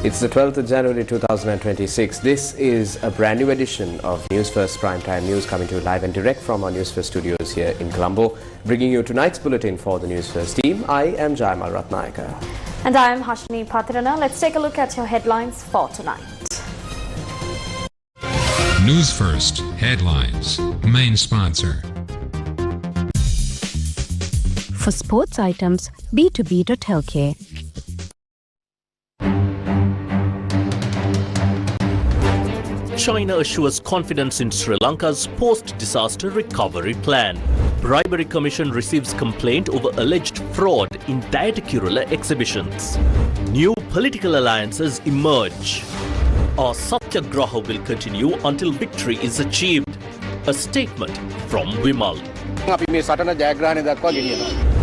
It's the 12th of January 2026. This is a brand new edition of Newsfirst Primetime News coming to you live and direct from our Newsfirst studios here in Colombo. Bringing you tonight's bulletin for the Newsfirst team. I am Jayamal Ratnayaka. And I am Hashni Patirana. Let's take a look at your headlines for tonight. Newsfirst Headlines. Main sponsor. For sports items, B2B.lk. China assures confidence in Sri Lanka's post-disaster recovery plan. Bribery Commission receives complaint over alleged fraud in Dayatikirula exhibitions. New political alliances emerge. Our Satyagraha will continue until victory is achieved. A statement from Vimal.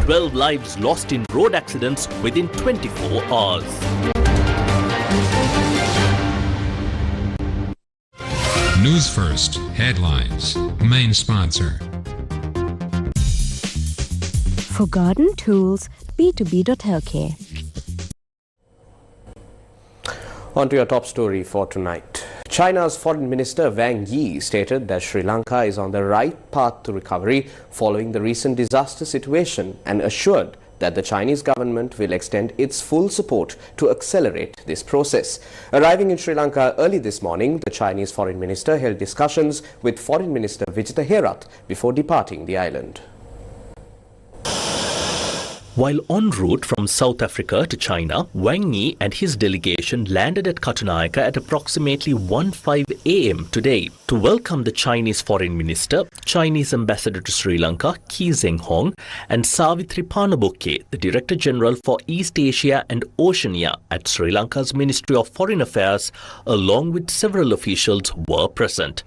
12 lives lost in road accidents within 24 hours. Newsfirst Headlines. Main sponsor. For garden tools, B2B.lk. On to your top story for tonight. China's Foreign Minister Wang Yi stated that Sri Lanka is on the right path to recovery following the recent disaster situation and assured that the Chinese government will extend its full support to accelerate this process. Arriving in Sri Lanka early this morning, the Chinese Foreign Minister held discussions with Foreign Minister Vijitha Herath before departing the island. While en route from South Africa to China, Wang Yi and his delegation landed at Katunayaka at approximately 1:05 a.m. today to welcome the Chinese Foreign Minister, Chinese Ambassador to Sri Lanka, Ki Zhenghong, and Savitri Panaboke, the Director General for East Asia and Oceania at Sri Lanka's Ministry of Foreign Affairs, along with several officials were present.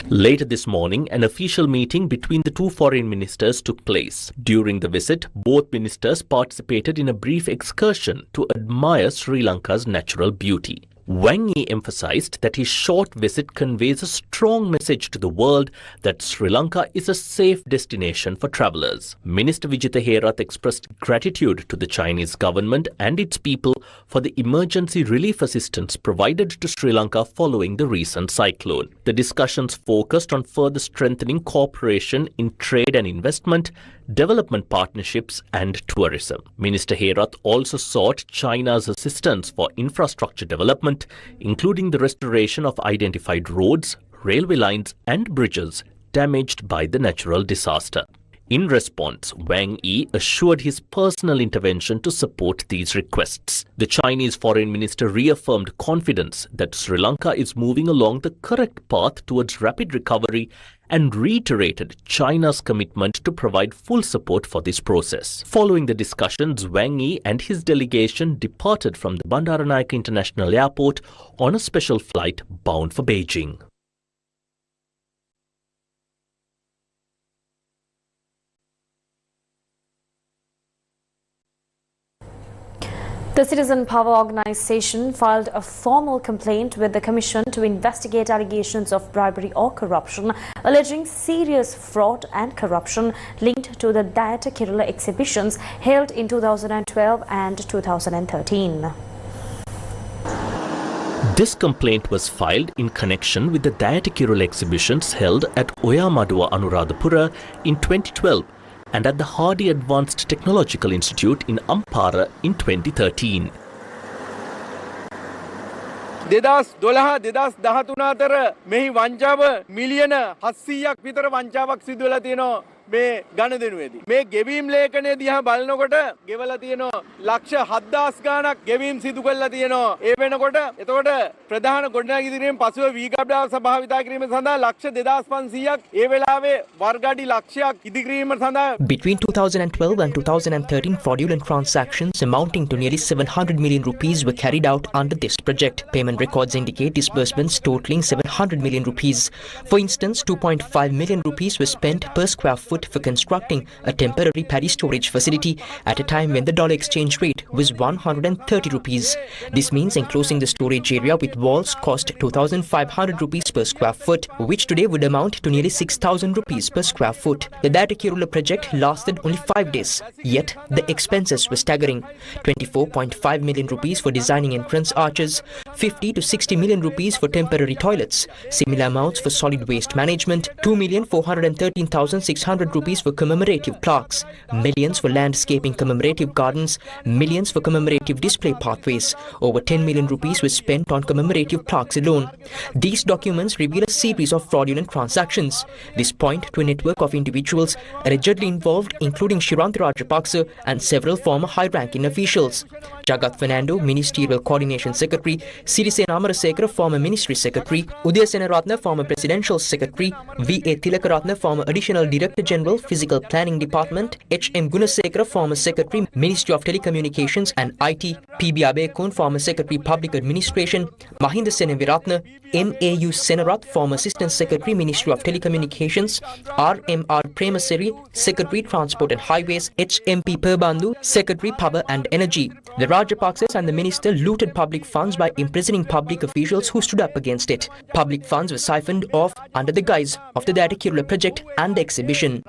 Later this morning, an official meeting between the two foreign ministers took place. During the visit, both ministers participated in a brief excursion to admire Sri Lanka's natural beauty. Wang Yi emphasized that his short visit conveys a strong message to the world that Sri Lanka is a safe destination for travelers. Minister Vijitha Herath expressed gratitude to the Chinese government and its people for the emergency relief assistance provided to Sri Lanka following the recent cyclone. The discussions focused on further strengthening cooperation in trade and investment, development partnerships and tourism. Minister Herath also sought China's assistance for infrastructure development, including the restoration of identified roads, railway lines and bridges damaged by the natural disaster. In response, Wang Yi assured his personal intervention to support these requests. The Chinese Foreign Minister reaffirmed confidence that Sri Lanka is moving along the correct path towards rapid recovery and reiterated China's commitment to provide full support for this process. Following the discussions, Wang Yi and his delegation departed from the Bandaranaike International Airport on a special flight bound for Beijing. The Citizen Power Organization filed a formal complaint with the Commission to investigate allegations of bribery or corruption, alleging serious fraud and corruption linked to the Dayatikirula exhibitions held in 2012 and 2013. This complaint was filed in connection with the Dayatikirula exhibitions held at Oyamaduwa Anuradhapura in 2012 and at the Hardy Advanced Technological Institute in Ampara in 2013. 2012-2013 අතර මෙහි වංචාව මිලියන 700ක් විතර වංචාවක් සිදු වෙලා තියෙනවා මේ ගණදෙනුවේදී. මේ ගෙවීම් ලේඛනය දිහා බලනකොට ගෙවලා තියෙනවා ලක්ෂ 7000 ගාණක් ගෙවීම් සිදු කරලා තියෙනවා. ඒ වෙනකොට එතකොට ප්‍රධාන ගොඩනැගිලි දිනේම පසුව වීගබ්ඩාව සභාවිතා කිරීම සඳහා ලක්ෂ 2500ක් ඒ වෙලාවේ වර්ගාඩි ලක්ෂයක් ඉදිකිරීම සඳහා. Between 2012 and 2013, fraudulent transactions amounting to nearly 700 million rupees were carried out under this project. Payment records indicate disbursements totaling 700 million rupees. For instance, 2.5 million rupees were spent per square foot foot for constructing a temporary paddy storage facility at a time when the dollar exchange rate was 130 rupees. This means enclosing the storage area with walls cost 2,500 rupees per square foot, which today would amount to nearly 6,000 rupees per square foot. The Datakirula project lasted only 5 days, yet the expenses were staggering. 24.5 million rupees for designing entrance arches, 50 to 60 million rupees for temporary toilets, similar amounts for solid waste management, 2,413,600 rupees for commemorative plaques, millions for landscaping commemorative gardens, millions for commemorative display pathways. Over 10 million rupees was spent on commemorative plaques alone. These documents reveal a series of fraudulent transactions. This point to a network of individuals allegedly involved, including Shiranta Rajapaksa and several former high-ranking officials. Jagat Fernando, Ministerial Coordination Secretary, Sirisa Amarasekara, former Ministry Secretary, Udayasena Ratna, former Presidential Secretary, V.A. Tilakaratna, former Additional Director General, Physical Planning Department, H.M. Gunasekara, former Secretary, Ministry of Telecommunications and IT, P.B. Abekun, former Secretary, Public Administration, Mahinda Senaviratna, M.A.U. Senarath, former Assistant Secretary, Ministry of Telecommunications, R.M.R. Premaseri, Secretary, Transport and Highways, H.M.P. Perbandu, Secretary, Power and Energy. The Rajapaksas and the minister looted public funds by imprisoning public officials who stood up against it. Public funds were siphoned off under the guise of the Datakirula project and the exhibition.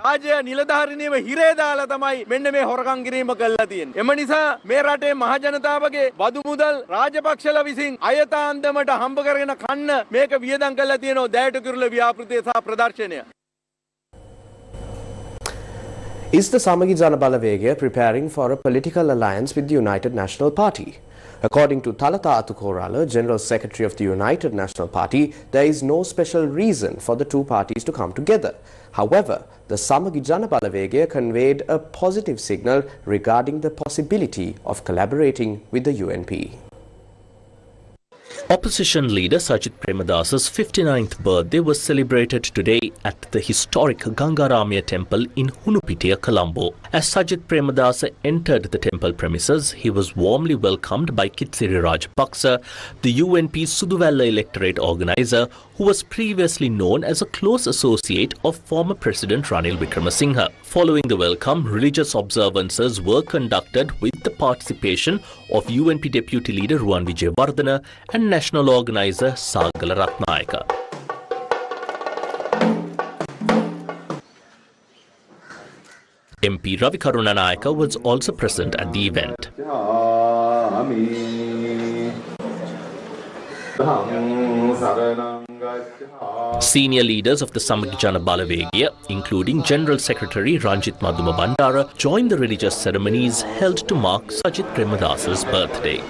Is the Samagi Jana Balawegaya preparing for a political alliance with the United National Party? According to Talata Atukorala, General Secretary of the United National Party, there is no special reason for the two parties to come together. However, the Samagi Jana Balawegaya conveyed a positive signal regarding the possibility of collaborating with the UNP. Opposition leader Sajith Premadasa's 59th birthday was celebrated today at the historic Gangaramaya temple in Hunupitiya, Colombo. As Sajith Premadasa entered the temple premises, he was warmly welcomed by Kitsiri Rajapaksa, the UNP's Suduvalla electorate organizer, who was previously known as a close associate of former President Ranil Wickremesinghe. Following the welcome, religious observances were conducted with the participation of UNP Deputy Leader Ruwan Wijewardena and National Organizer Sagala Ratnayaka. MP Ravi Karunanayaka was also present at the event. Senior leaders of the Samagi Jana Balawegaya, including General Secretary Ranjit Madhuma Bandara, joined the religious ceremonies held to mark Sajith Premadasa's birthday.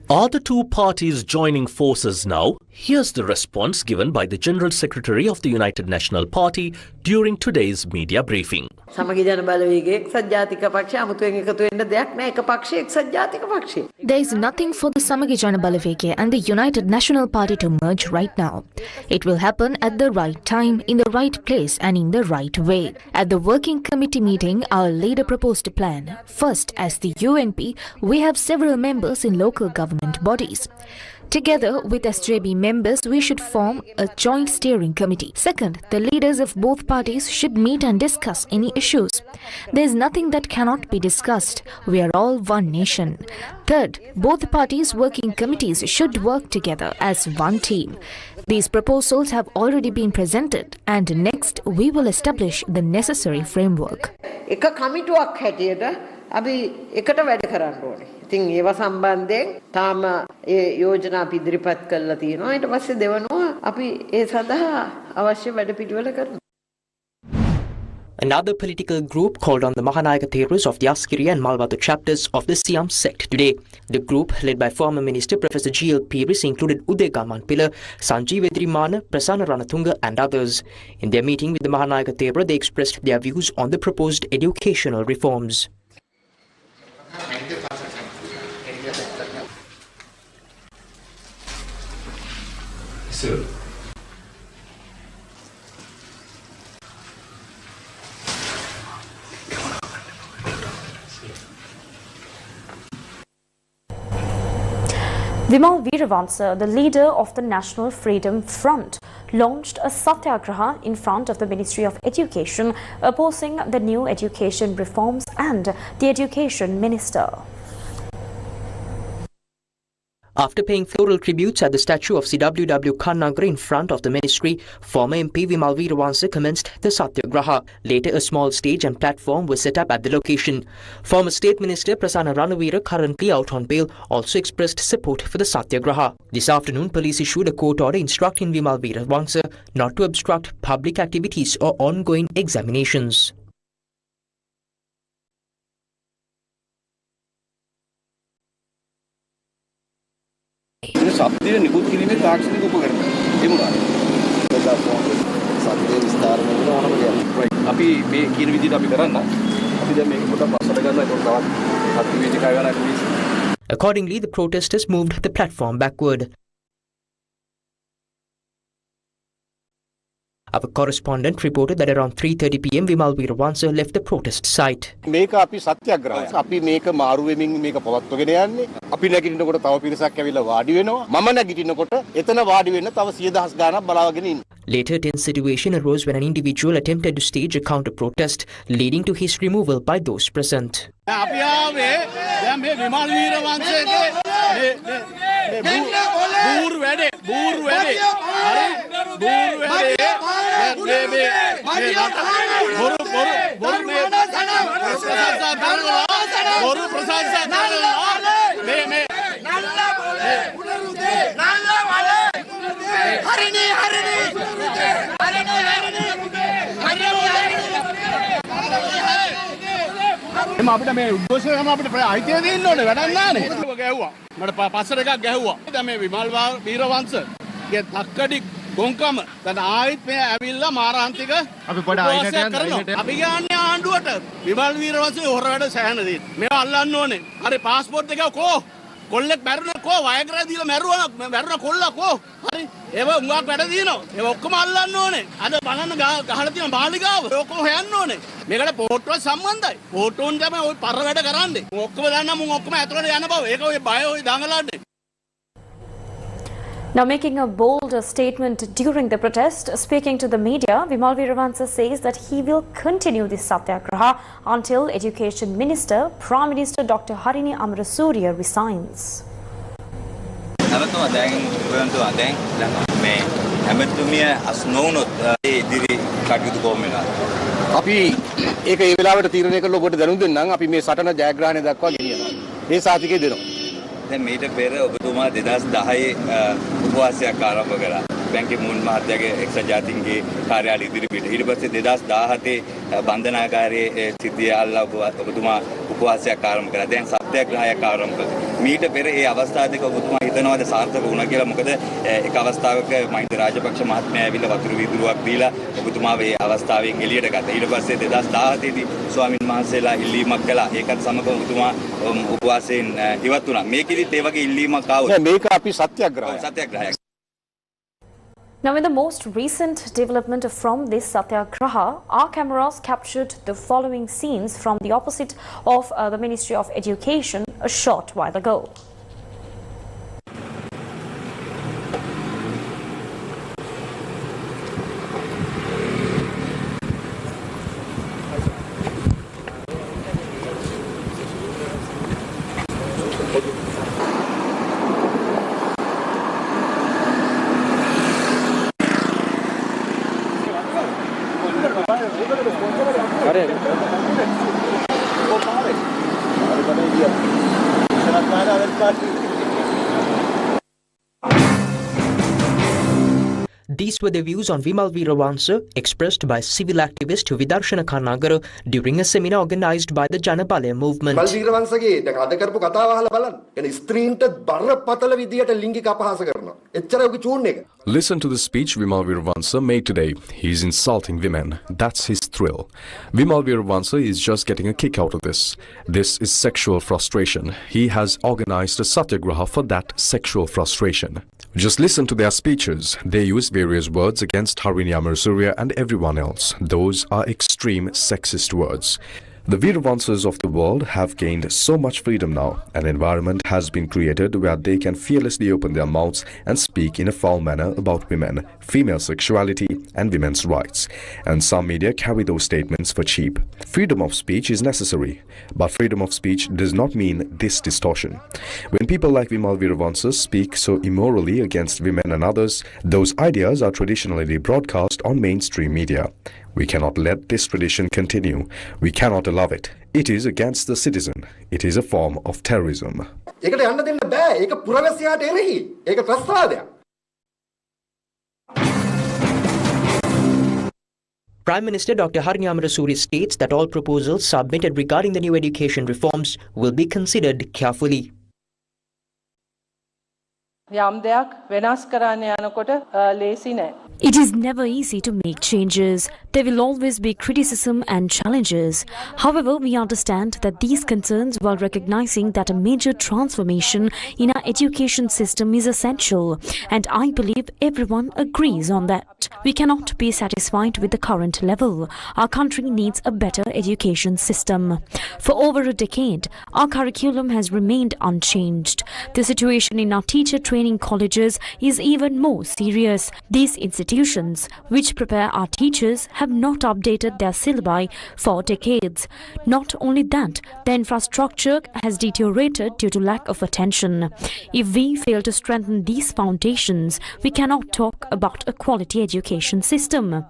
Are the two parties joining forces now? Here's the response given by the General Secretary of the United National Party during today's media briefing. There is nothing for the Samagi Jana Balawegaya and the United National Party to merge right now. It will happen at the right time, in the right place and in the right way. At the working committee meeting, our leader proposed a plan. First, as the UNP, we have several members in local government bodies. Together with SJB members, we should form a joint steering committee. Second, the leaders of both parties should meet and discuss any issues. There is nothing that cannot be discussed. We are all one nation. Third, both parties' working committees should work together as one team. These proposals have already been presented, and next we will establish the necessary framework. අපි එකට වැඩ කරන්න ඕනේ. ඉතින් ඒව සම්බන්ධයෙන් තාම ඒ යෝජනා අපි ඉදිරිපත් කරලා තියෙනවා. ඊට පස්සේ දෙවනුව අපි ඒ සඳහා අවශ්‍ය වැඩපිළිවෙල කරනවා. Another political group called on the Mahanayaka Theras of the Askiri and Malwatu chapters of the Siam sect today. The group, led by former Minister Professor G.L. Piris, included Uday Gamanpila, Sanjeev Edirimana, Prasanna Ranatunga and others. In their meeting with the Mahanayaka Thera, they expressed their views on the proposed educational reforms. Sir. Vimal Veeravansa, the leader of the National Freedom Front, launched a satyagraha in front of the Ministry of Education, opposing the new education reforms and the Education Minister. After paying floral tributes at the statue of CWW Kannagara in front of the ministry, former MP Vimal Veeravansa commenced the satyagraha. Later, a small stage and platform was set up at the location. Former State Minister Prasanna Ranawira, currently out on bail, also expressed support for the satyagraha. This afternoon, police issued a court order instructing Vimal Veeravansa not to obstruct public activities or ongoing examinations. ශබ්දය නිකුත් කිරීමේ තාක්ෂණික උපකරණ ඒ මොනවාද? ශබ්දයේ විස්තරණය වෙන ඕනම දෙයක්. Right. අපි මේ කියන විදිහට අපි කරන්න. අපි දැන් මේක පොඩ්ඩක් පස්සට ගන්නවා. ඒක තවත් අත්විචිකා ගන්න. Accordingly, the protesters moved the platform backward. Our correspondent reported that around 3:30 p.m. Vimal Veeravansa left the protest site. මේක අපි සත්‍යග්‍රහය. අපි මේක මාරු වෙමින් මේක පවත්වගෙන යන්නේ. අපි නැගිටිනකොට තව පිරිසක් ඇවිල්ලා වාඩි වෙනවා. මම නැගිටිනකොට එතන වාඩි වෙන්න තව 100,000 ගාණක් බලාගෙන ඉන්න. Later, a tense situation arose when an individual attempted to stage a counter-protest, leading to his removal by those present. අපි ආවේ දැන් මේ විමල් වීරවංශයේ බූර් වැඩේ හරි බූර් වැඩේ බොරු ප්‍රශංසා කරලා මේ හරිනේ එම අපිට මේ උද්ඝෝෂණයම අපිට අයිතිය දෙන්න ඕනේ වැඩක් නෑනේ. ගැහුවා. මට පස්සට එකක් ගැහුවා. දැන් මේ විමල් වීරවංශගේ තක්කඩි ගොංකම දැන් ආයිත් මේ ඇවිල්ලා මාරාන්තික අපි පොඩ ආයිනට යන්න. අපි ගන්නේ ආණ්ඩුවට විමල් වීරවංශේ හොර වැඩ සෑහන දෙන්න. මේවා අල්ලන්න ඕනේ. හරි પાස්පෝර්ට් එක කෝ කොල්ලෙක් මැරුණා කෝ වයග්‍රහ දීලා මැරුණා කොල්ලා කෝ හරි ඒව උඟක් වැඩ දිනනවා ඒව ඔක්කොම අල්ලන්න ඕනේ අද බලන්න ගහලා තියෙන බාලිගාව ඔක්කොම හොයන්න ඕනේ මේකට පොට්ටුව සම්බන්ධයි පොට්ටුන් තමයි ওই පර වැඩ කරන්නේ ඔක්කොම දන්නා මුන් ඔක්කොම ඇතුළට යන බව ඒක ඔය බය ඔය දඟලන්නේ. Now making a bold statement during the protest, speaking to the media, Vimal Veeravansa says that he will continue this satyagraha until Education Minister, Prime Minister Dr. Harini Amarasuriya resigns. අපි ඒක ඒ වෙලාවට තීරණය කරලා ඔබට දැනුම් දෙන්නම් අපි මේ සටන ජයග්‍රහණය දක්වා ගෙනියනවා. ඒ සාතිකය දෙනවා. දැන් මීට පෙර ඔබතුමා 2010 උපවාසයක් ආරම්භ කළා. බැංකේ මුල් මහත්තයාගේ එක්සත් ජාතීන්ගේ කාර්යාලය ඉදිරිපිට. ඊට පස්සේ 2017 බන්ධනාගාරයේ සිටිය අල්ලා ඔබතුමා උපවාසයක් ආරම්භ කළා. දැන් සත්‍යග්‍රහයක් ආරම්භ කළා. මීට පෙර ඒ අවස්ථා දෙක ඔබතුමා හිතනවාද සාර්ථක වුණා කියලා? මොකද එක අවස්ථාවක මහින්ද රාජපක්ෂ මහත්මයා ඇවිල්ලා වතුරු වීදුරුවක් දීලා ඔබතුමා මේ අවස්ථාවෙන් එළියට ගත්තා. ඊට පස්සේ 2017 දී ස්වාමින් වහන්සේලා ඉල්ලීමක් කළා. ඒකත් සමග ඔබතුමා උපවාසයෙන් ඉවත් වුණා. මේකෙදිත් ඒ වගේ ඉල්ලීමක් ආවොත් මේක අපි සත්‍යග්‍රහයක්. Now, in the most recent development from this satyagraha, our cameras captured the following scenes from the opposite of the Ministry of Education a short while ago. These were the views on Vimal Veeravansa expressed by civil activist Vidarshana Kannagara during a seminar organized by the Janabalaya movement. Vimal Veeravansaගේ දැන් අද කරපු කතාව අහලා බලන්න. එන ස්ත්‍රීන්ට බරපතල විදියට ලිංගික අපහාස කරනවා. එච්චර උගේ චූන් එක. Listen to the speech Vimal Veeravansa made today. He is insulting women. That's his thrill. Vimal Veeravansa is just getting a kick out of this. This is sexual frustration. He has organized a satyagraha for that sexual frustration. Just listen to their speeches. They use various words against Harini Amarasuriya and everyone else. Those are extreme sexist words. The Veeravansas of the world have gained so much freedom now. An environment has been created where they can fearlessly open their mouths and speak in a foul manner about women, female sexuality and women's rights. And some media carry those statements for cheap. Freedom of speech is necessary, but freedom of speech does not mean this distortion. When people like Vimal Veeravansas speak so immorally against women and others, those ideas are traditionally broadcast on mainstream media. We cannot let this tradition continue. We cannot allow it. It is against the citizen. It is a form of terrorism. ඒකට යන්න දෙන්න බෑ. ඒක පුරවැසියාට එරෙහි. ඒක ප්‍රස්තාවයක්. Prime Minister Dr. Hari Amarasuri states that all proposals submitted regarding the new education reforms will be considered carefully. යම් දෙයක් වෙනස් කරන්න යනකොට ලේසි නෑ. It is never easy to make changes. There will always be criticism and challenges. However, we understand that these concerns while recognizing that a major transformation in our education system is essential, and I believe everyone agrees on that. We cannot be satisfied with the current level. Our country needs a better education system. For over a decade, our curriculum has remained unchanged. The situation in our teacher training colleges is even more serious. These institutions, which prepare our teachers, have not updated their syllabi for decades. Not only that, the infrastructure has deteriorated due to lack of attention. If we fail to strengthen these foundations, we cannot talk about a quality education system.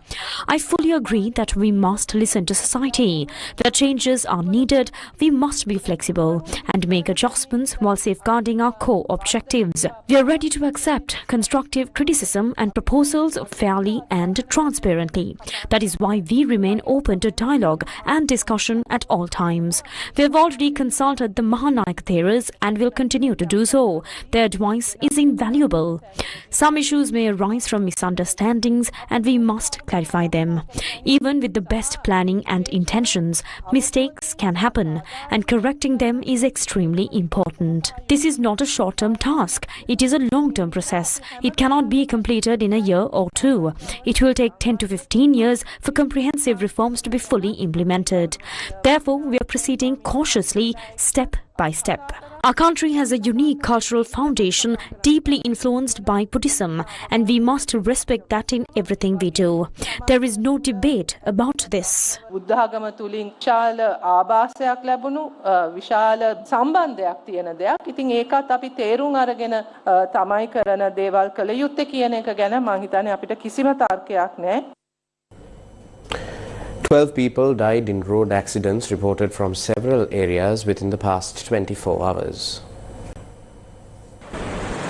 I fully agree that we must listen to society. Where changes are needed, we must be flexible and make adjustments while safeguarding our core objectives. We are ready to accept constructive criticism and proposals fairly and transparently. That is why we remain open to dialogue and discussion at all times. We have already consulted the Mahanayak theorists and will continue to do so. Their advice is invaluable. Some issues may arise from misunderstandings and we must clarify them. Even with the best planning and intentions, mistakes can happen and correcting them is extremely important. This is not a short-term task. It is a long-term process. It cannot be completed in a year or two. It will take 10 to 15 years for comprehensive reforms to be fully implemented. Therefore, we are proceeding cautiously, step by step. Our country has a unique cultural foundation deeply influenced by Buddhism, and we must respect that in everything we do. There is no debate about this. බුද්ධාගම තුලින් විශාල ආభාසයක් ලැබුණු විශාල සම්බන්ධයක් තියෙන දෙයක්. ඉතින් ඒකත් අපි තේරුම් අරගෙන තමයි කරන දේවල් කළ යුත්තේ කියන එක ගැන මම හිතන්නේ අපිට කිසිම තර්කයක් නැහැ. 12 people died in road accidents reported from several areas within the past 24 hours.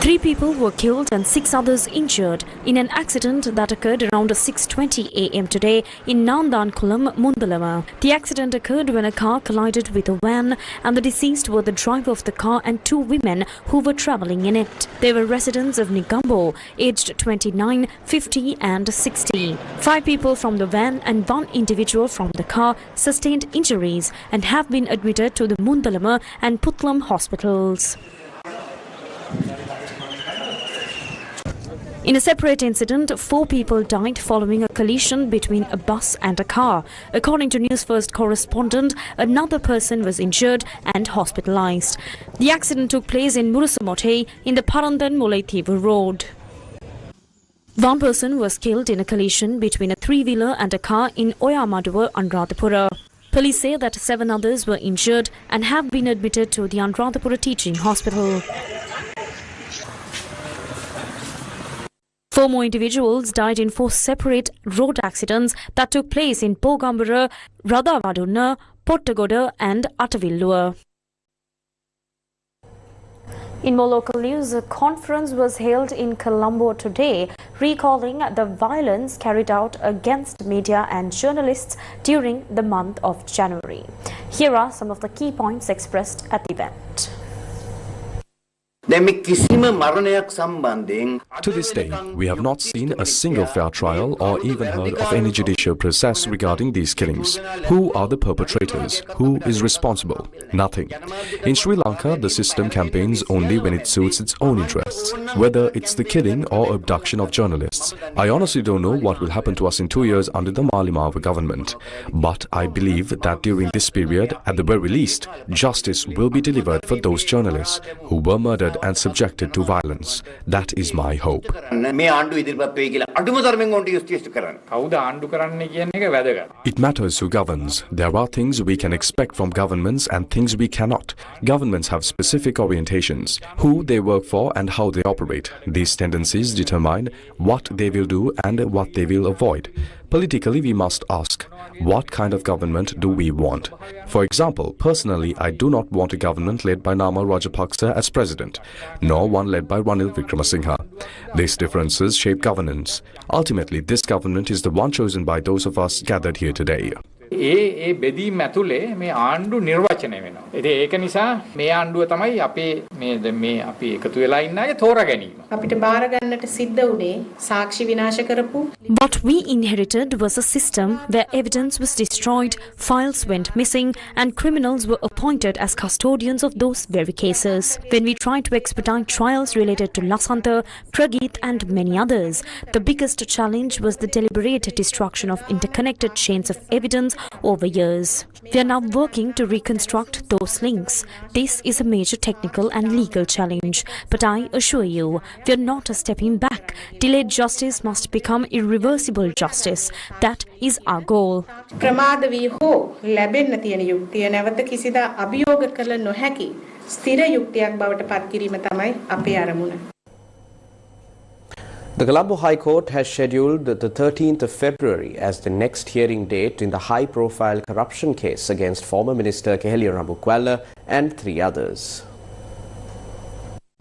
3 people were killed and 6 others injured in an accident that occurred around 6:20 a.m. today in Nandankulam, Mundalama. The accident occurred when a car collided with a van and the deceased were the driver of the car and 2 women who were travelling in it. They were residents of Nigambo, aged 29, 50 and 60. 5 people from the van and 1 individual from the car sustained injuries and have been admitted to the Mundalama and Putlam hospitals. In a separate incident, 4 people died following a collision between a bus and a car. According to Newsfirst correspondent, another person was injured and hospitalized. The accident took place in Murusamote in the Parandan Mullaithivu road. 1 person was killed in a collision between a 3-wheeler and a car in Oyamaduwa, Anuradhapura. Police say that 7 others were injured and have been admitted to the Anuradhapura Teaching Hospital. 4 more individuals died in 4 separate road accidents that took place in Pogambara, Radhavaduna, Pottagoda and Attavillua. In more local news, a conference was held in Colombo today, recalling the violence carried out against media and journalists during the month of January. Here are some of the key points expressed at the event. To this day, we have not seen a single fair trial or even heard of any judicial process regarding these killings. Who are the perpetrators? Who is responsible? Nothing. In Sri Lanka, the system campaigns only when it suits its own interests, whether it's the killing or abduction of journalists. I honestly don't know what will happen to us in 2 years under the Malimawa government. But I believe that during this period, at the very least, justice will be delivered for those journalists who were murdered and subjected to violence. That is my hope. It matters who governs. There are things we can expect from governments and things we cannot. Governments have specific orientations, who they work for and how they operate. These tendencies determine what they will do and what they will avoid. Politically, we must ask, what kind of government do we want? For example, personally, I do not want a government led by Nama Rajapaksa as president, nor one led by Ranil Wickremesinghe. These differences shape governance. Ultimately, this government is the one chosen by those of us gathered here today. ඒ බෙදීම් ඇතුලේ මේ ආණ්ඩු නිර්වචනය වෙනවා. ඉතින් ඒක නිසා මේ ආණ්ඩුව තමයි මේ අපි එකතු වෙලා ඉන්න අය තෝරා ගැනීම. අපිට බාර ගන්නට සිද්ධ වුණේ සාක්ෂි විනාශ කරපු. What we inherited was a system where evidence was destroyed, files went missing, and criminals were appointed as custodians of those very cases. When we tried to expedite trials related to Lasantha, Prageet, and many others, the biggest challenge was the deliberate destruction of interconnected chains of evidence over years. We are now working to reconstruct those links. This is a major technical and legal challenge, but I assure you, we are not stepping back. Delayed justice must become irreversible justice. That is our goal. ප්‍රමාද වී හෝ ලැබෙන්න තියෙන යුක්තිය නැවත කිසිදා අභියෝග කළ නොහැකි ස්ථිර යුක්තියක් බවට පත් කිරීම තමයි අපේ අරමුණ. The Colombo High Court has scheduled the 13th of February as the next hearing date in the high-profile corruption case against former Minister Keheliya Rambukwella and 3 others.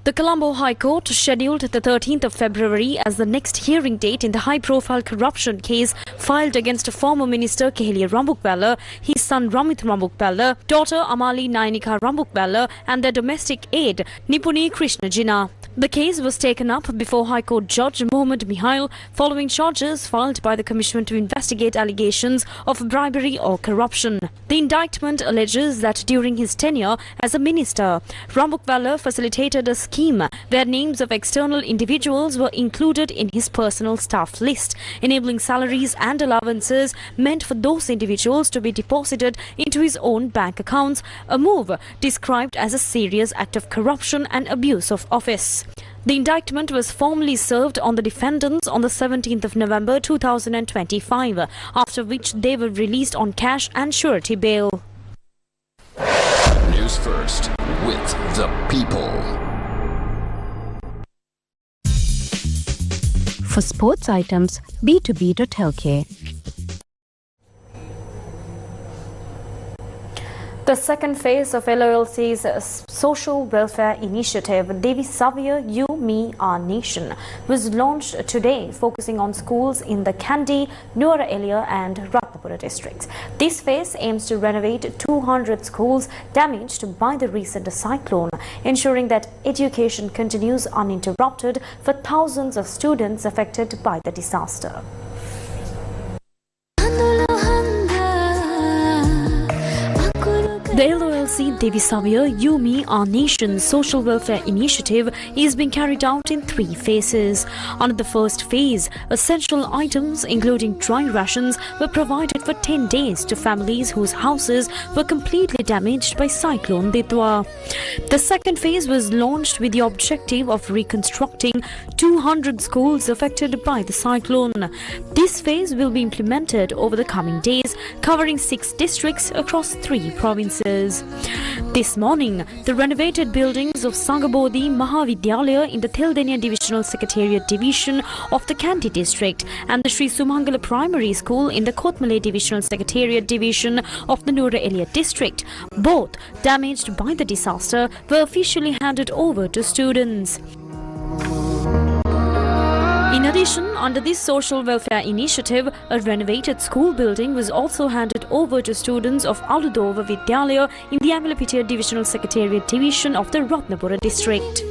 The Colombo High Court scheduled the 13th of February as the next hearing date in the high-profile corruption case filed against former Minister Keheliya Rambukwella, his son Ramith Rambukwella, daughter Amali Nainika Rambukwella, and their domestic aide Nipuni Krishnajina. The case was taken up before High Court Judge Mohammed Mihail following charges filed by the Commission to investigate allegations of bribery or corruption. The indictment alleges that during his tenure as a minister, Rambukwella facilitated a scheme where names of external individuals were included in his personal staff list, enabling salaries and allowances meant for those individuals to be deposited into his own bank accounts, a move described as a serious act of corruption and abuse of office. The indictment was formally served on the defendants on the 17th of November 2025, after which they were released on cash and surety bail. News First with the people. For sports items, b2b.lk. The second phase of LOLC's social welfare initiative, Devi Savia You, Me, Our Nation, was launched today, focusing on schools in the Kandy, Nuwara Eliya and Ratnapura districts. This phase aims to renovate 200 schools damaged by the recent cyclone, ensuring that education continues uninterrupted for thousands of students affected by the disaster. The LOLC Devi Savia You, Me, Our Nation social welfare initiative is being carried out in 3 phases. Under the first phase, essential items including dry rations were provided for 10 days to families whose houses were completely damaged by Cyclone Ditwa. The second phase was launched with the objective of reconstructing 200 schools affected by the cyclone. This phase will be implemented over the coming days, covering 6 districts across 3 provinces. This morning, the renovated buildings of Sangabodhi Mahavidyalaya in the Thildenia Divisional Secretariat Division of the Kandy district and the Sri Sumangala Primary School in the Kotmale Divisional Secretariat Division of the Nuwara Eliya district, both damaged by the disaster, were officially handed over to students. In addition, under this social welfare initiative, a renovated school building was also handed over to students of Aludova Vidyalaya in the Angalapitiya Divisional Secretariat Division of the Ratnapura district.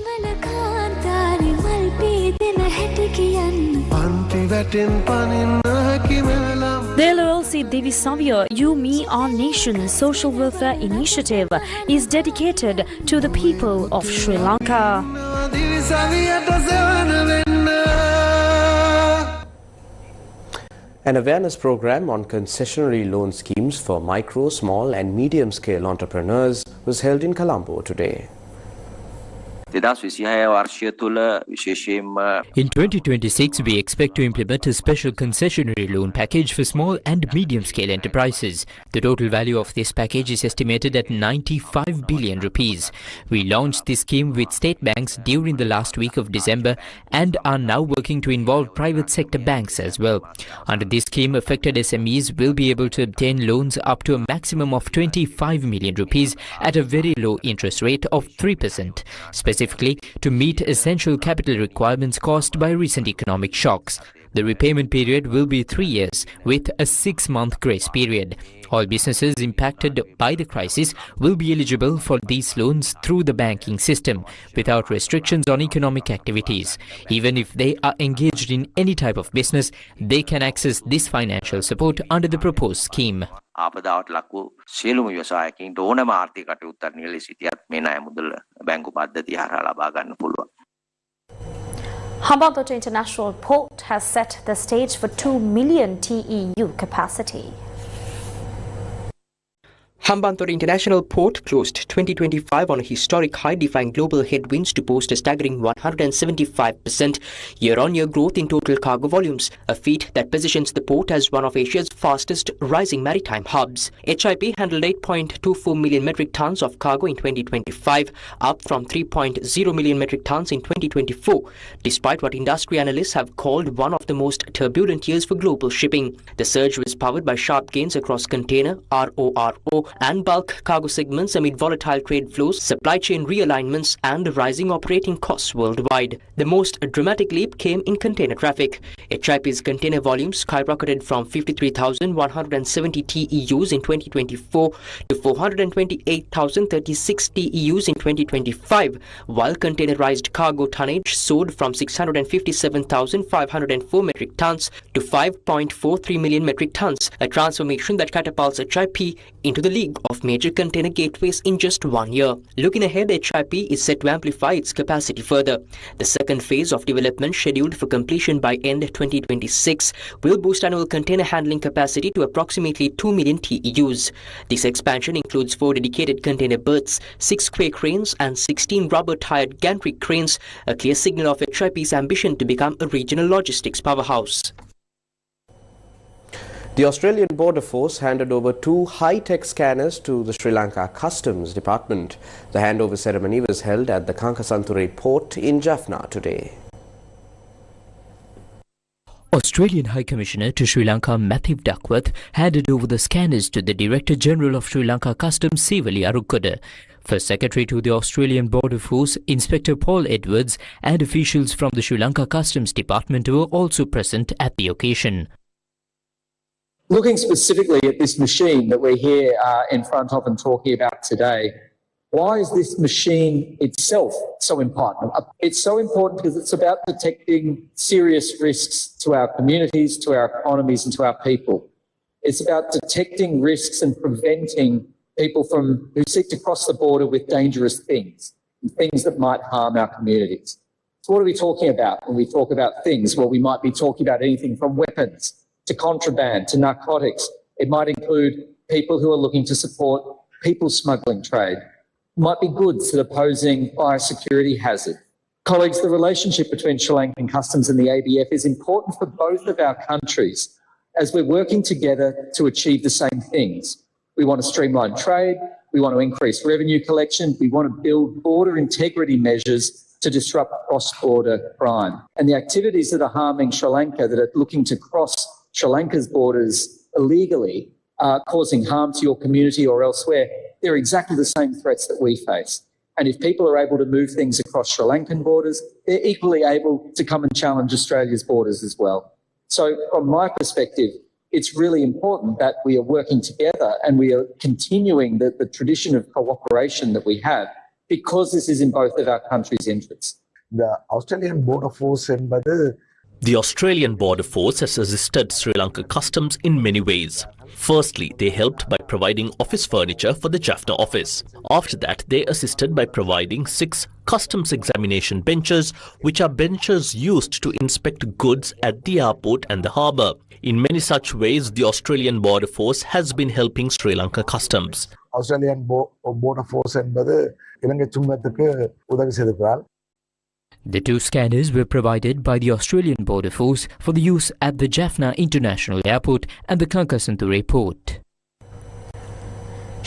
Delalsi Devi Savya You Me Our Nation social welfare initiative is dedicated to the people of Sri Lanka. An awareness program on concessionary loan schemes for micro, small and medium-scale entrepreneurs was held in Colombo today. In 2026, we expect to implement a special concessionary loan package for small and medium-scale enterprises. The total value of this package is estimated at 95 billion rupees. We launched this scheme with state banks during the last week of December and are now working to involve private sector banks as well. Under this scheme, affected SMEs will be able to obtain loans up to a maximum of 25 million rupees at a very low interest rate of 3%. Specifically to meet essential capital requirements caused by recent economic shocks. The repayment period will be 3 years with a 6-month grace period. All businesses impacted by the crisis will be eligible for these loans through the banking system without restrictions on economic activities. Even if they are engaged in any type of business, they can access this financial support under the proposed scheme. ආපදාවට ලක්ව සියලුම ව්‍යවසායකින්ට ඕනෑම ආර්ථික කටයුත්තක් නිල සිටියත් මේ ණය මුදල් බැංකු පද්ධතිය හරහා ලබා ගන්න පුළුවන්. Hambantota International Port has set the stage for 2 million TEU capacity. Hambantota International Port closed 2025 on a historic high, defying global headwinds to post a staggering 175% year-on-year growth in total cargo volumes, a feat that positions the port as one of Asia's fastest rising maritime hubs. HIP handled 8.24 million metric tons of cargo in 2025, up from 3.0 million metric tons in 2024, despite what industry analysts have called one of the most turbulent years for global shipping. The surge was powered by sharp gains across container, RORO, and bulk cargo segments amid volatile trade flows, supply chain realignments, and rising operating costs worldwide. The most dramatic leap came in container traffic. HIP's container volumes skyrocketed from 53,170 TEUs in 2024 to 428,036 TEUs in 2025, while containerized cargo tonnage soared from 657,504 metric tons to 5.43 million metric tons, a transformation that catapults HIP into the league of major container gateways in just 1 year. Looking ahead, HIP is set to amplify its capacity further. The second phase of development, scheduled for completion by end 2026, will boost annual container handling capacity to approximately 2 million TEUs. This expansion includes 4 dedicated container berths, 6 square cranes and 16 rubber-tired gantry cranes, a clear signal of HIP's ambition to become a regional logistics powerhouse. The Australian Border Force handed over 2 high-tech scanners to the Sri Lanka Customs Department. The handover ceremony was held at the Kankasanture port in Jaffna today. Australian High Commissioner to Sri Lanka Matthew Duckworth handed over the scanners to the Director General of Sri Lanka Customs Sivali Arukkoda. First Secretary to the Australian Border Force, Inspector Paul Edwards, and officials from the Sri Lanka Customs Department were also present at the occasion. Looking specifically at this machine that we're here in front of and talking about today, why is this machine itself so important? It's so important because it's about detecting serious risks to our communities, to our economies and to our people. It's about detecting risks and preventing people who seek to cross the border with dangerous things, things that might harm our communities. So what are we talking about when we talk about things? Well, we might be talking about anything from weapons to contraband, to narcotics. It might include people who are looking to support people smuggling trade. It might be goods that are posing biosecurity hazard. Colleagues, the relationship between Sri Lankan Customs and the ABF is important for both of our countries as we're working together to achieve the same things. We want to streamline trade, we want to increase revenue collection, we want to build border integrity measures to disrupt cross-border crime. And the activities that are harming Sri Lanka, that are looking to cross Sri Lanka's borders illegally, causing harm to your community or elsewhere, they're exactly the same threats that we face. And if people are able to move things across Sri Lankan borders, they're equally able to come and challenge Australia's borders as well. So from my perspective, it's really important that we are working together and we are continuing the tradition of cooperation that we have because this is in both of our countries' interests. The Australian Border Force என்பது The Australian Border Force has assisted Sri Lanka Customs in many ways. Firstly, they helped by providing office furniture for the Jaffna office. After that, they assisted by providing 6 customs examination benches, which are benches used to inspect goods at the airport and the harbour. In many such ways, the Australian Border Force has been helping Sri Lanka Customs. Australian Border Force என்பது இலங்கை சுங்கத்துக்கு உதவி செய்திருக்கிறார். The 2 scanners were provided by the Australian Border Force for the use at the Jaffna International Airport and the Kankasanture Port.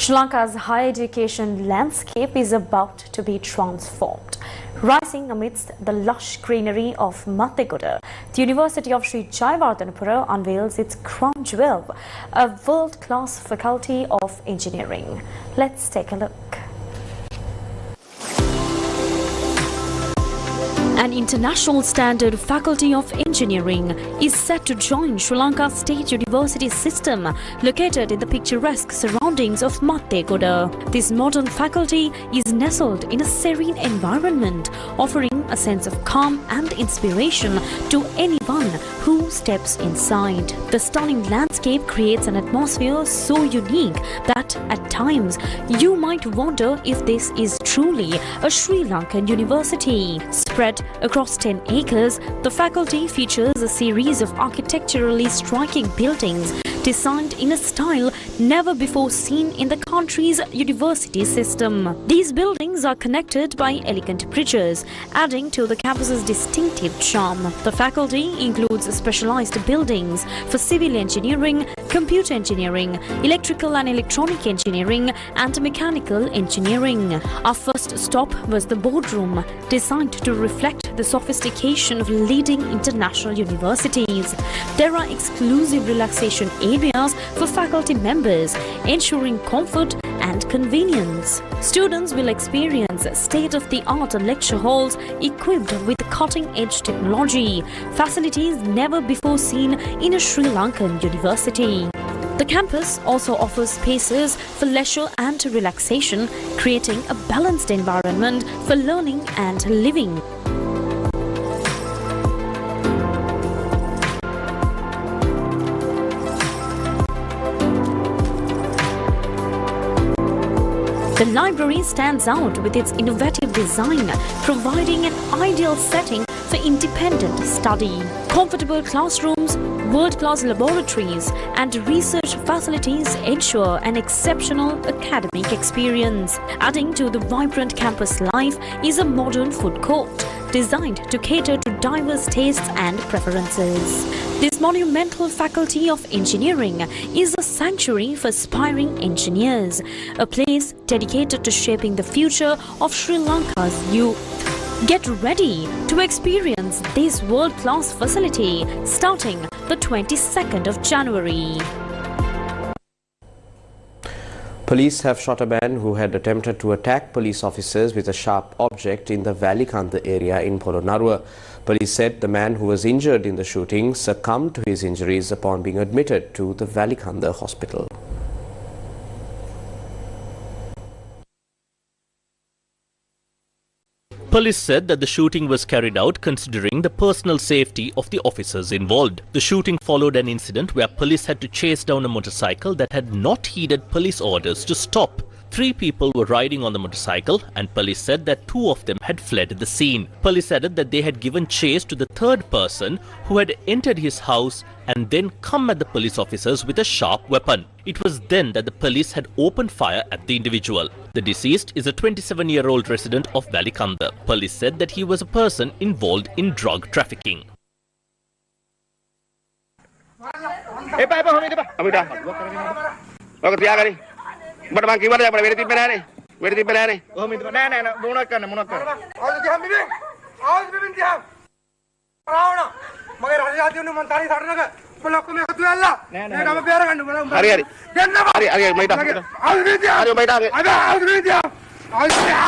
Sri Lanka's higher education landscape is about to be transformed. Rising amidst the lush greenery of Mattegoda, the University of Sri Jayawardhanapura unveils its crown jewel, a world-class faculty of engineering. Let's take a look. An international standard faculty of engineering is set to join Sri Lanka State University system located in the picturesque surroundings of Mattegoda. This modern faculty is nestled in a serene environment, offering a sense of calm and inspiration to anyone who steps inside. The stunning landscape creates an atmosphere so unique that at times you might wonder if this is truly a Sri Lankan university. Spread across 10 acres, the faculty features a series of architecturally striking buildings designed in a style never before seen in the country's university system. These buildings are connected by elegant bridges, adding to the campus's distinctive charm. The faculty includes specialized buildings for civil engineering, computer engineering, electrical and electronic engineering, and mechanical engineering. Our first stop was the boardroom, designed to reflect the sophistication of leading international universities. There are exclusive relaxation areas for faculty members, ensuring comfort and convenience. Students will experience state-of-the-art lecture halls equipped with cutting-edge technology, facilities never before seen in a Sri Lankan university. The campus also offers spaces for leisure and relaxation, creating a balanced environment for learning and living. The library stands out with its innovative design, providing an ideal setting for independent study. Comfortable classrooms, world-class laboratories, and research facilities ensure an exceptional academic experience. Adding to the vibrant campus life is a modern food court, designed to cater to diverse tastes and preferences. This monumental faculty of engineering is a sanctuary for aspiring engineers, a place dedicated to shaping the future of Sri Lanka's youth. Get ready to experience this world-class facility starting the 22nd of January. Police have shot a man who had attempted to attack police officers with a sharp object in the Valikanda area in Polonnaruwa. Police said the man who was injured in the shooting succumbed to his injuries upon being admitted to the Valikanda hospital. Police said that the shooting was carried out considering the personal safety of the officers involved. The shooting followed an incident where police had to chase down a motorcycle that had not heeded police orders to stop. 3 people were riding on the motorcycle and police said that 2 of them had fled the scene. Police added that they had given chase to the 3rd person who had entered his house and then come at the police officers with a sharp weapon. It was then that the police had opened fire at the individual. The deceased is a 27-year-old resident of Valikanda. Police said that he was a person involved in drug trafficking. බට මං කිව්වද අපේ වෙඩි තිබ්බේ නෑනේ වෙඩි තිබ්බේ නෑනේ කොහොම ඉඳ නෑ නෑ මොනක් කරන්න ආවද දිහා මිබෙන් ආවද මිබෙන් දිහා රාවණ මගේ රජාති උන්නේ මං තාරි සරණක උඹ ලොක්කම එකතු වෙලා මේ ගම බේර ගන්න උඹ හරි හරි දෙන්න හරි හරි මයිට ආවද මිබෙන් දිහා හරි මයිට ආවද මිබෙන් දිහා ආවද මිබෙන්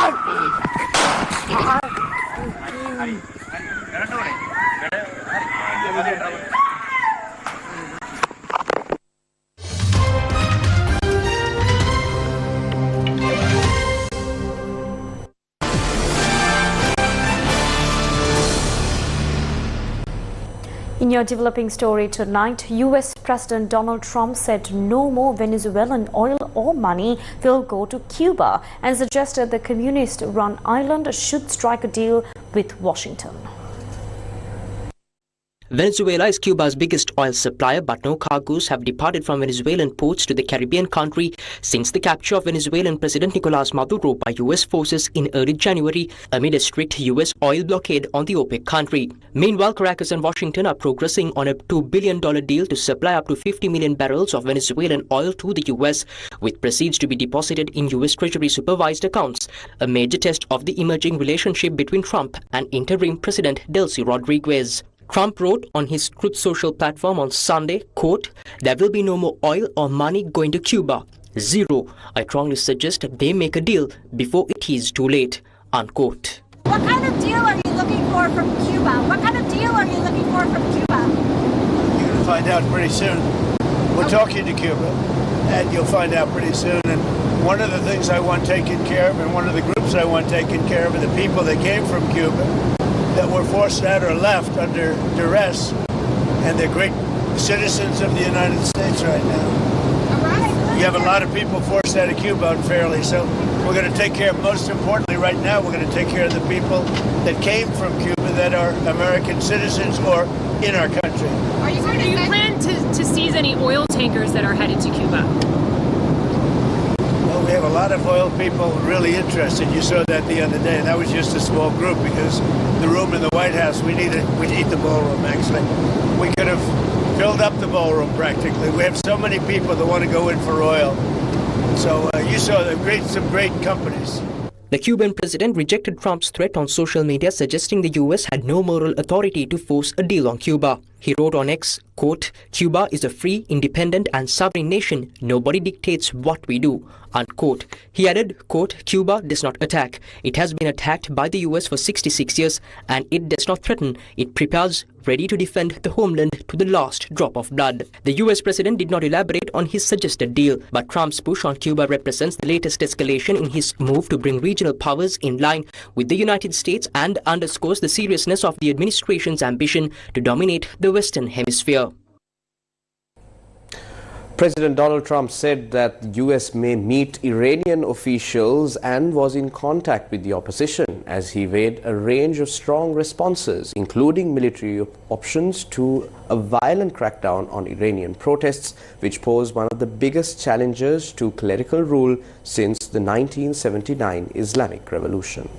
In your developing story tonight, US President Donald Trump said no more Venezuelan oil or money will go to Cuba and suggested the communist-run island should strike a deal with Washington. Venezuela is Cuba's biggest oil supplier, but no cargoes have departed from Venezuelan ports to the Caribbean country since the capture of Venezuelan President Nicolas Maduro by US forces in early January amid a strict US oil blockade on the OPEC country. Meanwhile, Caracas and Washington are progressing on a $2 billion deal to supply up to 50 million barrels of Venezuelan oil to the US, with proceeds to be deposited in US Treasury supervised accounts, a major test of the emerging relationship between Trump and interim President Delcy Rodriguez. Trump wrote on his Truth Social platform on Sunday, quote, "There will be no more oil or money going to Cuba. Zero. I strongly suggest they make a deal before it is too late," unquote. What kind of deal are you looking for from Cuba? What kind of deal are you looking for from Cuba? You're going to find out pretty soon. We're talking to Cuba, and you'll find out pretty soon. And one of the things I want taken care of, and one of the groups I want taken care of, are the people that came from Cuba that were forced out or left under duress, and they're great citizens of the United States right now. You have a lot of people forced out of Cuba unfairly, so we're going to take care of, most importantly right now, we're going to take care of the people that came from Cuba that are American citizens or in our country. Do you plan to seize any oil tankers that are headed to Cuba? We have a lot of oil people really interested. You saw that the other day. That was just a small group because the room in the White House, we need the ballroom, actually. We could have filled up the ballroom practically. We have so many people that want to go in for oil. So you saw some great companies. The Cuban president rejected Trump's threat on social media, suggesting the US had no moral authority to force a deal on Cuba. He wrote on X, quote, "Cuba is a free, independent and sovereign nation. Nobody dictates what we do," unquote. He added, quote, "Cuba does not attack. It has been attacked by the US for 66 years and it does not threaten. It prepares, ready to defend the homeland to the last drop of blood." The US president did not elaborate on his suggested deal, but Trump's push on Cuba represents the latest escalation in his move to bring regional powers in line with the United States and underscores the seriousness of the administration's ambition to dominate the Western Hemisphere. President Donald Trump said that the US may meet Iranian officials and was in contact with the opposition as he weighed a range of strong responses, including military options to a violent crackdown on Iranian protests, which pose one of the biggest challenges to clerical rule since the 1979 Islamic Revolution.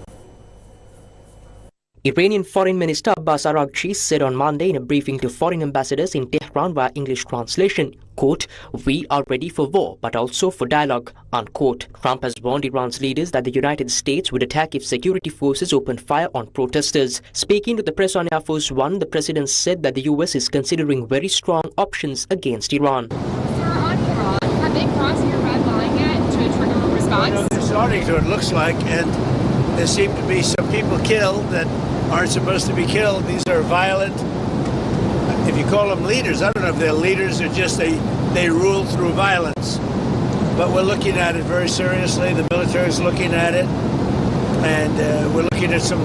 Iranian Foreign Minister Abbas Araghchi said on Monday in a briefing to foreign ambassadors in Tehran via English translation, quote, "We are ready for war, but also for dialogue," unquote. Trump has warned Iran's leaders that the United States would attack if security forces open fire on protesters. Speaking to the press on Air Force One, the president said that the US is considering very strong options against Iran. Have they crossed your red line yet to trigger a response? Well, they're starting to, it looks like, and there seem to be some people killed that aren't supposed to be killed. These are violent, if you call them leaders, I don't know if they're leaders or just they rule through violence. But we're looking at it very seriously. The military is looking at it, and we're looking at some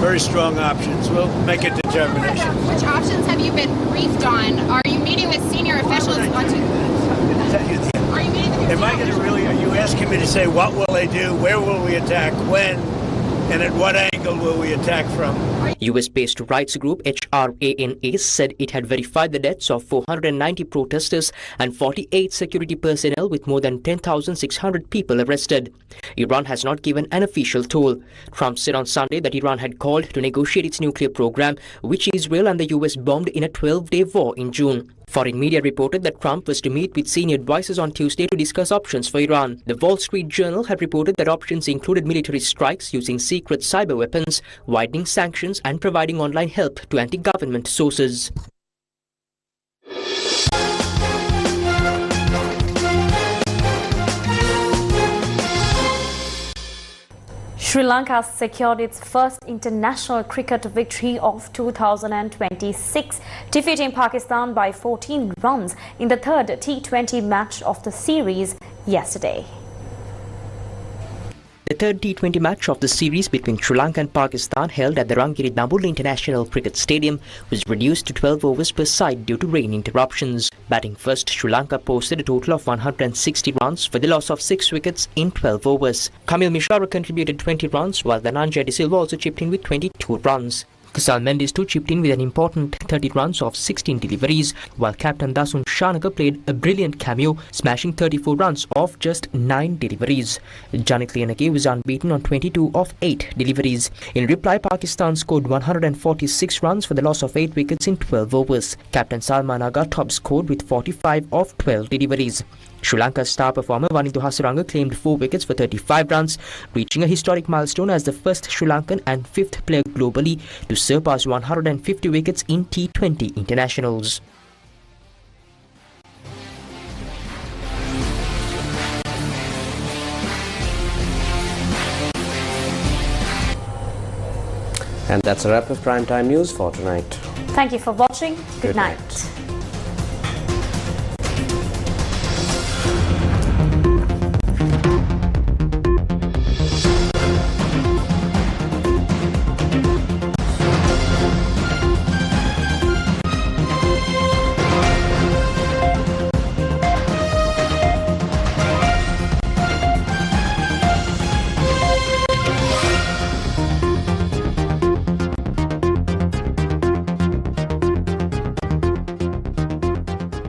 very strong options. We'll make a determination. Which options have you been briefed on? Are you meeting with senior officials? Are you meeting with Am I going to really, are you asking me to say what will they do, where will we attack, when, and at what angle will we attack from? US-based rights group HRANA said it had verified the deaths of 490 protesters and 48 security personnel, with more than 10,600 people arrested. Iran has not given an official toll. Trump said on Sunday that Iran had called to negotiate its nuclear program, which Israel and the US bombed in a 12-day war in June. Foreign media reported that Trump was to meet with senior advisors on Tuesday to discuss options for Iran. The Wall Street Journal had reported that options included military strikes using secret cyber weapons, widening sanctions, and providing online help to anti-government sources. Sri Lanka secured its first international cricket victory of 2026, defeating Pakistan by 14 runs in the third T20 match of the series yesterday. The third T20 match of the series between Sri Lanka and Pakistan, held at the Rangiri Nambulla International Cricket Stadium, was reduced to 12 overs per side due to rain interruptions. Batting first, Sri Lanka posted a total of 160 runs for the loss of 6 wickets in 12 overs. Kamil Mishra contributed 20 runs, while Dhananjaya De Silva also chipped in with 22 runs. Kusal Mendes too chipped in with an important 30 runs off 16 deliveries, while captain Dasun Shanaka played a brilliant cameo, smashing 34 runs off just 9 deliveries. Janik Lianake was unbeaten on 22 of 8 deliveries. In reply, Pakistan scored 146 runs for the loss of 8 wickets in 12 overs. Captain Salman Agha top scored with 45 of 12 deliveries. Sri Lanka's star performer Wanindu Hasaranga claimed 4 wickets for 35 runs, reaching a historic milestone as the first Sri Lankan and 5th player globally to surpass 150 wickets in T20 internationals. And that's a wrap of Primetime News for tonight. Thank you for watching. Good night.